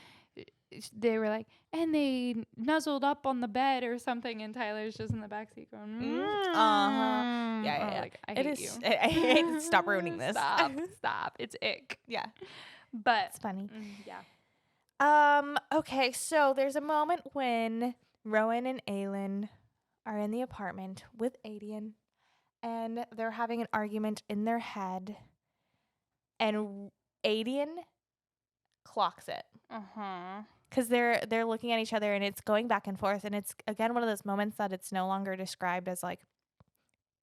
they were like, and they nuzzled up on the bed or something, and Tyler's just in the backseat going, Yeah. Like, I It hate is. you. I hate to stop ruining this. Stop. It's ick. Yeah, But it's funny. yeah. Okay, so there's a moment when Rowan and Aelin are in the apartment with Adian, and they're having an argument in their head, and Adian clocks it because they're looking at each other, and it's going back and forth, and it's again one of those moments that it's no longer described as like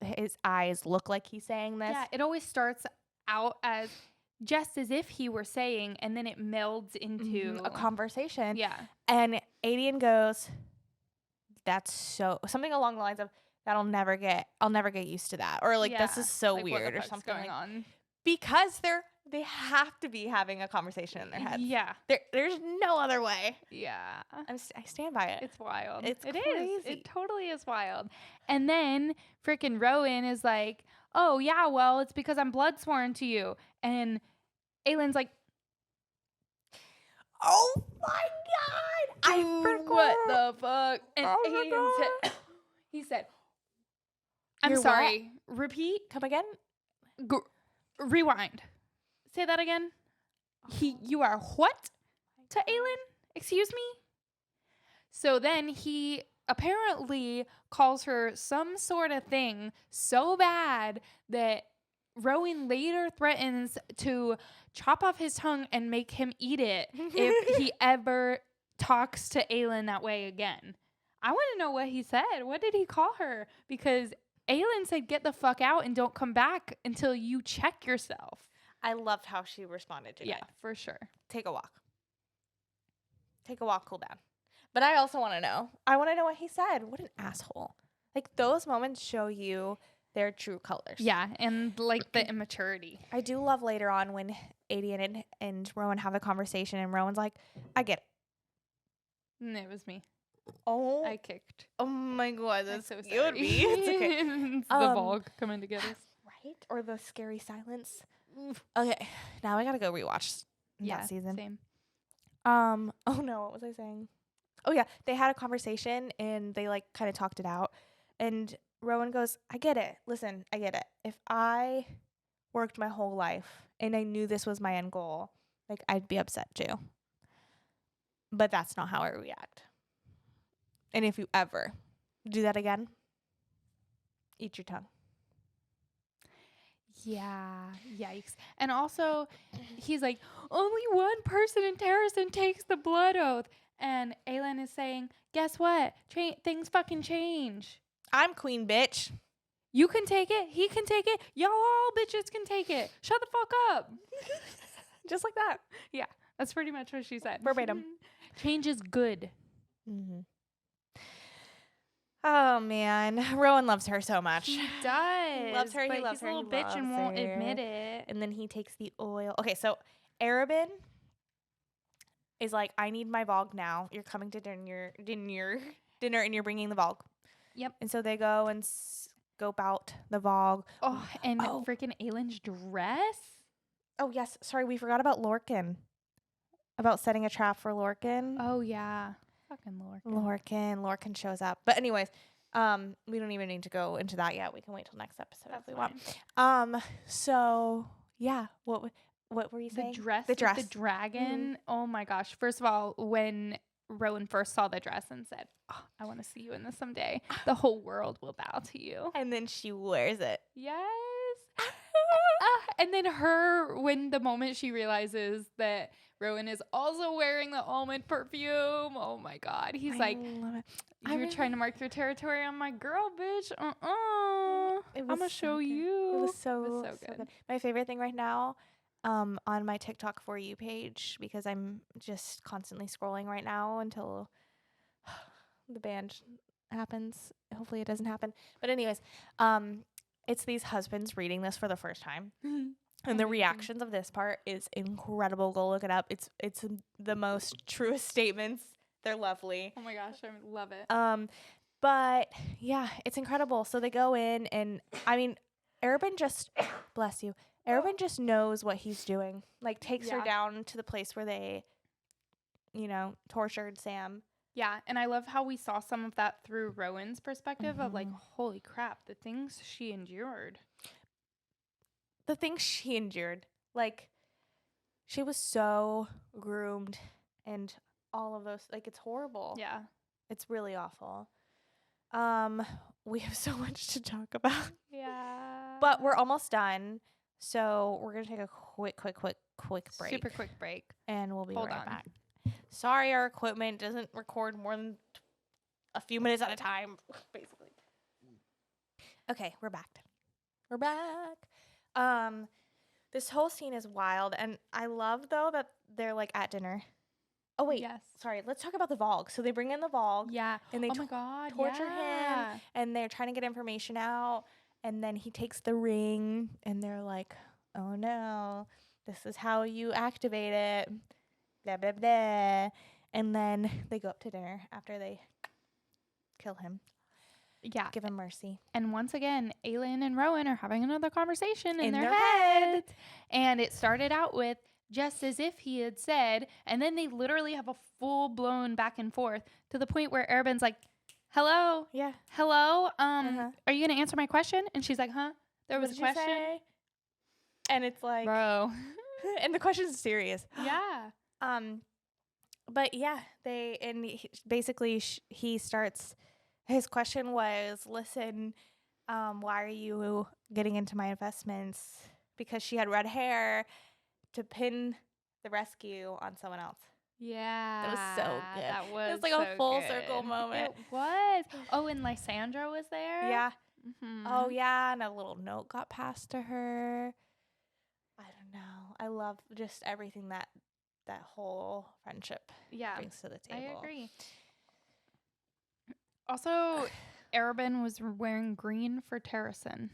his eyes look like he's saying this. Yeah, it always starts out as just as if he were saying, and then it melds into a conversation. Yeah. And Adian goes, that's so something along the lines of I'll never get used to that, or like this is so like, weird, what the or fuck's something going like, on. because they have to be having a conversation in their heads. Yeah. There's no other way. Yeah. I stand by it. It's wild. It's It crazy. is. It totally is wild. And then freaking Rowan is like, oh yeah, well, it's because I'm blood sworn to you. And Aelin's like, Oh my god! I forgot. What the fuck? And Oh my Aiden God. he said, I'm You're sorry. Repeat. Come again? Rewind. Say that again. You are what to Aelin? Excuse me? So then he apparently calls her some sort of thing so bad that Rowan later threatens to chop off his tongue and make him eat it if he ever talks to Aelin that way again. I want to know what he said. What did he call her? Because Aelin said, get the fuck out and don't come back until you check yourself. I loved how she responded to that. Yeah, for sure. Take a walk. Cool down. But I also want to know. I want to know what he said. What an asshole. Like, those moments show you their true colors. Yeah, and like the immaturity. I do love later on when Adian and Rowan have a conversation, and Rowan's like, I get it. And it was me. Oh, I kicked. oh my god, I'm that's so it would be. sorry. It's okay. It's the Vogue coming to get us. Right? Or the scary silence. Okay, now I gotta go rewatch that season. Same. Oh no, what was I saying? Oh yeah, they had a conversation and they like kind of talked it out. And Rowan goes, I get it. Listen, I get it. If I worked my whole life and I knew this was my end goal, like I'd be upset too. But that's not how I react. And if you ever do that again, eat your tongue. Yeah, yikes. And also, he's like, only one person in Terracin takes the blood oath. And Aelin is saying, guess what? Things fucking change. I'm queen, bitch. You can take it. He can take it. Y'all all bitches can take it. Shut the fuck up. Just like that. Yeah, that's pretty much what she said. Verbatim. Change is good. Mm-hmm. Oh man, Rowan loves her so much. He does. Loves her. But He loves he's her. a little He bitch and loves won't her. admit it. And then he takes the oil. Okay, so Arabin is like, I need my Vogue now. You're coming to dinner, and you're bringing the Vogue. Yep. And so they go and scope out the Vogue. Oh, and freaking Aelin's dress. Oh yes, sorry, we forgot about Lorcan. About setting a trap for Lorcan. Oh yeah, fucking Lorcan. Lorcan shows up. But anyways, we don't even need to go into that yet. We can wait till next episode if we want. So yeah, what were you saying? The dress. The dress. The dragon. Oh my gosh. First of all, when Rowan first saw the dress and said, oh, I want to see you in this someday, the whole world will bow to you. And then she wears it. Yes. And then when the moment she realizes that Rowan is also wearing the almond perfume, oh my God. He's like, you're trying to mark your territory on my girl, bitch. I'm going to show you. It was so good. My favorite thing right now on my TikTok For You page because I'm just constantly scrolling right now until the band happens. Hopefully it doesn't happen. But anyways, it's these husbands reading this for the first time. And the Amazing. reactions of this part is incredible. Go look it up. It's the most truest statements. They're lovely. Oh my gosh, I love it. But yeah, it's incredible. So they go in, and I mean, Arabin just bless you. Arabin just knows what he's doing. Like takes her Yeah. down to the place where they, tortured Sam. Yeah, and I love how we saw some of that through Rowan's perspective of like, Mhm. holy crap, the things she endured. The things she endured, like she was so groomed, and all of those, like it's horrible. Yeah. It's really awful. We have so much to talk about. Yeah. But we're almost done. So we're going to take a quick break. Super quick break. And we'll be Hold right on. back. Sorry, our equipment doesn't record more than a few minutes at a time, basically. Okay, we're back. We're back. This whole scene is wild. And I love, though, that they're, like, at dinner. Oh, wait. Yes. Sorry. Let's talk about the Vogue. So they bring in the Vogue. Yeah. And they oh my God. torture yeah. him. And they're trying to get information out. And then he takes the ring. And they're like, oh, no. This is how you activate it. Blah, blah, blah. And then they go up to dinner after they kill him. Yeah. Give him mercy. And once again, Aelin and Rowan are having another conversation in their their heads. And it started out with just as if he had said, and then they literally have a full blown back and forth to the point where Arabin's like, hello, Yeah. hello, Uh-huh. are you going to answer my question? And she's like, huh? There was What a did you question? say? And it's like, Bro. and the question's serious. Yeah. But yeah, basically he starts. His question was, "Listen, why are you getting into my investments?" Because she had red hair to pin the rescue on someone else. Yeah. was so good. That was It was like so a full circle good. moment. It was. Oh, and Lysandra was there? Yeah. Mm-hmm. Oh yeah, and a little note got passed to her. I don't know. I love just everything that whole friendship brings to the table. I agree. Also, Arabin was wearing green for Terrason.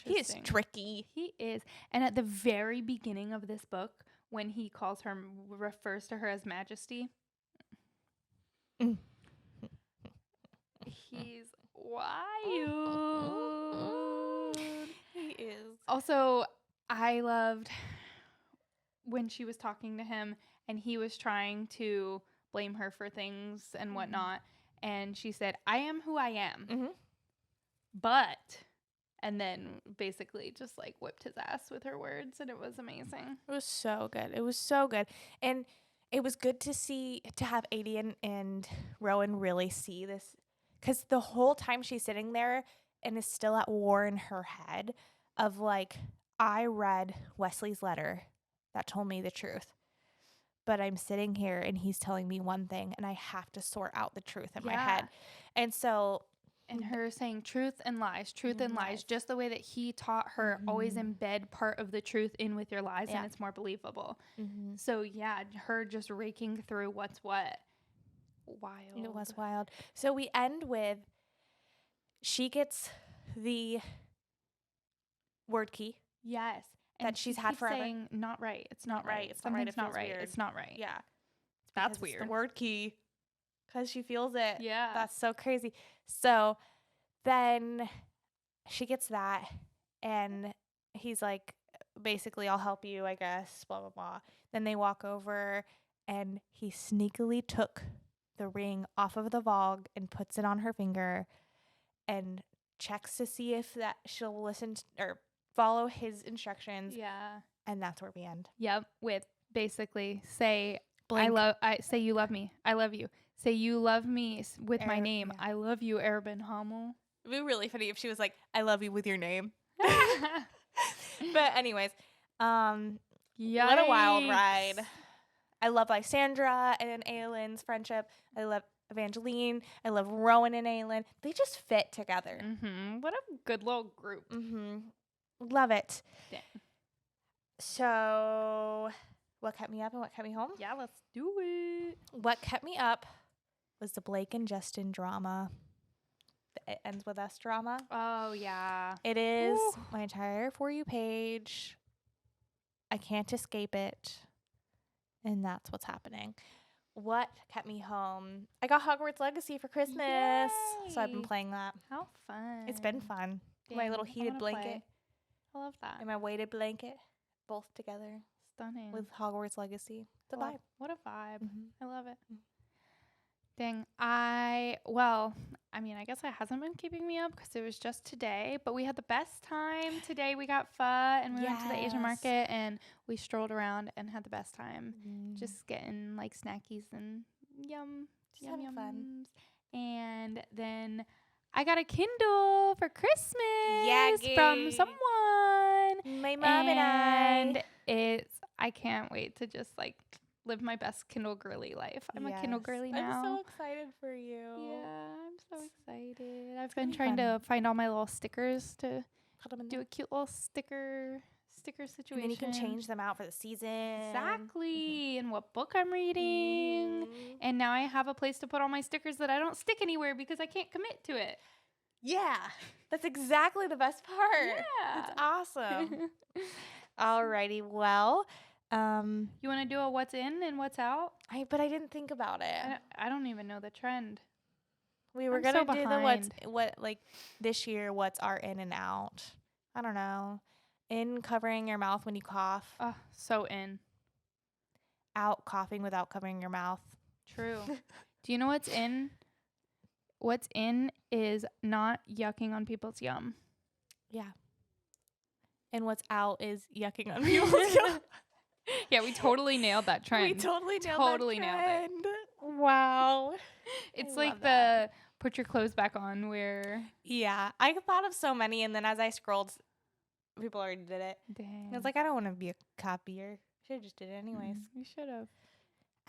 He is Interesting. tricky. He is. And at the very beginning of this book, when he calls her, refers to her as Majesty, he's wild. He is. Also, I loved when she was talking to him and he was trying to blame her for things and whatnot. And she said, I am who I am. Mm-hmm. But, and then basically just like whipped his ass with her words. And it was amazing. It was so good. It was so good. And it was good to have Adian and Rowan really see this. Because the whole time she's sitting there and is still at war in her head of like, I read Wesley's letter that told me the truth. But I'm sitting here and he's telling me one thing and I have to sort out the truth in my head. And so. And her saying truth and lies, Lies. just the way that he taught her, always embed part of the truth in with your lies and it's more believable. Mm-hmm. So yeah, her just raking through what's what. Wild. It was wild. So we end with she gets the word key. Yes. That And she's she had keeps forever. saying, not right. It's not right. It's not right. Something's It not feels right. weird. It's not right. Yeah. That's Because it's weird. the word key. Because she feels it. Yeah. That's so crazy. So then she gets that. And he's like, basically, I'll help you, I guess, blah, blah, blah. Then they walk over and he sneakily took the ring off of the Vogue and puts it on her finger and checks to see if that she'll listen or follow his instructions. Yeah. And that's where we end. Yep. With basically say, Blink. I say you love me. I love you. Say you love me with my name. Yeah. I love you, Arabin Hamel. It'd be really funny if she was like, I love you with your name. But anyways, what a wild ride. I love Lysandra and Aelin's friendship. I love Evangeline. I love Rowan and Aelin. They just fit together. What a good little group. Love it. Dang. So, what kept me up and what kept me home? Yeah, let's do it. What kept me up was the Blake and Justin drama. The It Ends With Us drama. Oh, yeah. It is Ooh. my entire For You page. I can't escape it. And that's what's happening. What kept me home? I got Hogwarts Legacy for Christmas. So I've been Yay. playing that. How fun. It's been fun. My Dang, little I heated wanna blanket play. I love that. and my weighted blanket. Both together Stunning. with Hogwarts Legacy. The What- vibe. What a vibe. Mhm. I love it. Mm. Dang. I mean, I guess it hasn't been keeping me up because it was just today, but we had the best time. Today we got pho and we went to the Asian Yes. market and we strolled around and had the best time. Mm. Just getting like snackies and yum, Just yum, having fun. yums. And then I got a Kindle for Christmas Yaggy. from someone. My mom and I. I can't wait to just like live my best Kindle girly life. I'm a Kindle Yes. girly now. I'm so excited for you. Yeah, I'm so excited. I've gonna been be trying fun. to find all my little stickers to Put 'em in do there. a cute little sticker situation. And then you can change them out for the season. Exactly. And what book I'm reading. Mhm. And now I have a place to put all my stickers that I don't stick anywhere because I can't commit to it. Yeah. That's exactly the best part. Yeah. It's awesome. Alrighty. Well, You want to do a what's in and what's out? but I didn't think about it. I don't even know the trend. We were I'm gonna so do behind. this year. What's our in and out? I don't know. In covering your mouth when you cough. Oh, so in. Out coughing without covering your mouth. True. Do you know what's in? What's in is not yucking on people's yum. Yeah. And what's out is yucking on people's yum. Yeah, we totally nailed that trend. We totally nailed Totally that nailed it. trend. Wow. It's I like love the that. put your clothes back on where Yeah. I thought of so many, and then as I scrolled, people already did it. dang. And I was like, I don't want to be a copier. Should have just did it anyways. You should have.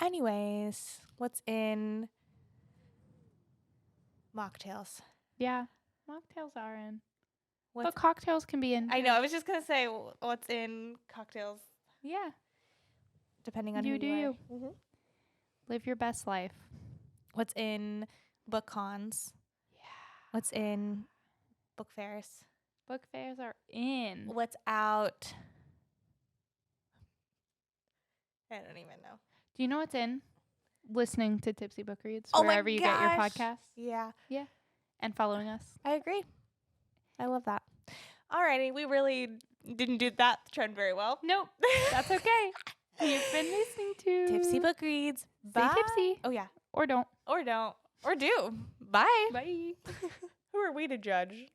Anyways, what's in mocktails? Yeah. Mocktails are in. What's But cocktails can be in. I too. know. I was just gonna say what's in cocktails, Yeah. depending on You who do you are. you. Mhm. Live your best life. What's in book cons? Yeah. What's in book fairs? Book fairs are in. What's out? I don't even know. Do you know what's in? Listening to Tipsy Book Reads Oh my wherever you get your gosh. podcasts Yeah, and following us. I agree. I love that. Alrighty, we really didn't do that trend very well. Nope. That's okay. You've been listening to Tipsy Book Reads. Stay Bye. tipsy. Oh yeah. Or don't. Or don't. Or do. Bye. Bye. Who are we to judge?